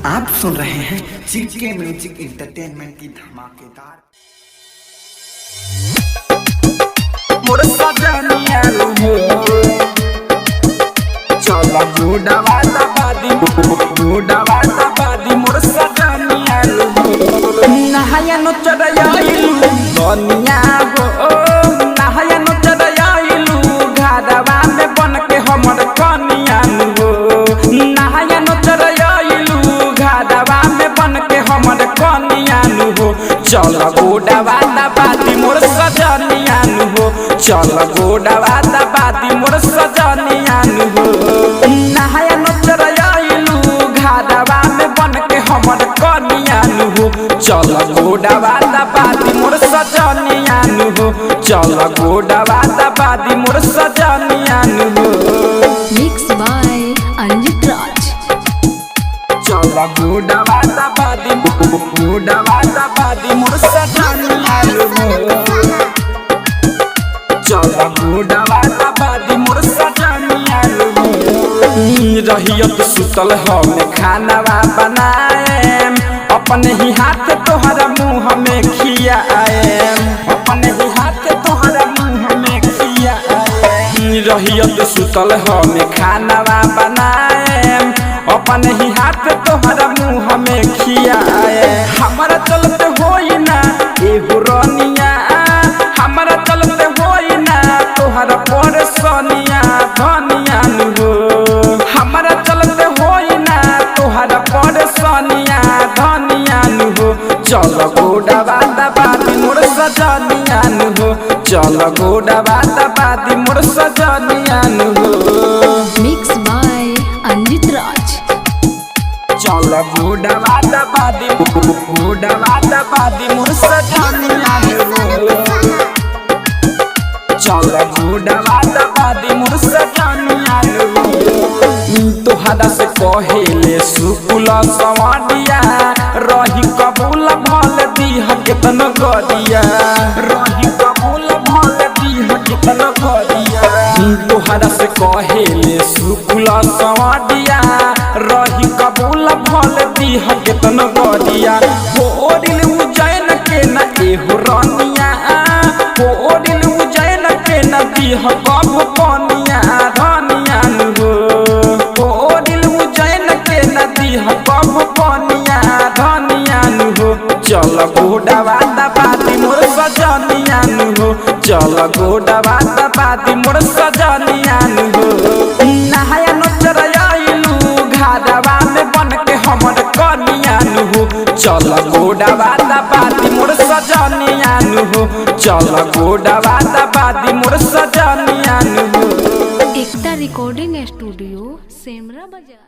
आप सुन रहे हैं जीके म्यूजिक एंटरटेनमेंट की धमाकेदार। मोर सजनिया हो चला गुडवा बादी मोर सजनिया हो नहाया नो चढ़ाइलू दुनिया हो नहाया नो चढ़ाइलू घरवा में बन के हमर कनिया हो नहाया नो चढ़ाइलू घरवा में बन के हमर कनिया हो चल गुडवा बादी मोर सजनिया हो चल गुडवा बादी मोर सजनिया हो नहाया नो चढ़ाइलू घरवा में बन के हमर कनिया हो चल गुडवा बादी मोर सजनिया हो चल गुडवा बादी मोर सजनिया हो मिक्स बाय अंजित राज। चल गुडवा बादी मोर सजनिया हो चल गुडवा बादी मोर सजनिया हो रहियत सुतल हम खानावा बनाए अपने ही हाथ तोहरा मुँह में खियाए अपने ही हाथ तोहरा मुँह में खियाए रहियत सुतल हम खानावा बनाए अपने ही हाथ तोहरा मुँह में खियाए हमारा चलते होई ना एगो रनिया हमारा चलते होई ना तोहरा परेशानिया धनिया हो हमारा चलते होई ना तोहरा परेशानिया धनिया हो चल गुडवा बादी मोर सजनिया हो चल गुडवा बादी मोर सजनिया हो मिक्स बाय अंजित राज। चल गुडवा बादी मोर सजनिया हो चल गुडवा बादी मोर सजनिया हो तोहरा से कहेले सुकुल सवाडिया रही कबूल भल दीह केतन गरिया रही कबूल भल दीह केतन गरिया तोहरा से कहेले सुकुल सवाडिया रही कबूल भल दीह केतन गरिया हो दिल उजैन के न एहो रनिया हो दिल उजैन के न दीह कब पनिया धनिया हो हो दिल उजैन के न दीह कब पनिया धनिया हो चल गुडवा बादी मोर सजनिया हो चल गुडवा बादी मोर सजनिया हो नहाया नो चढ़ाइलू घरवा में बन के हमर कनिया हो चल गुडवा बादी मोर सजनिया हो चल गुडवा बादी मोर सजनिया हो। एकता रिकॉर्डिंग स्टूडियो सेमरा बाजार।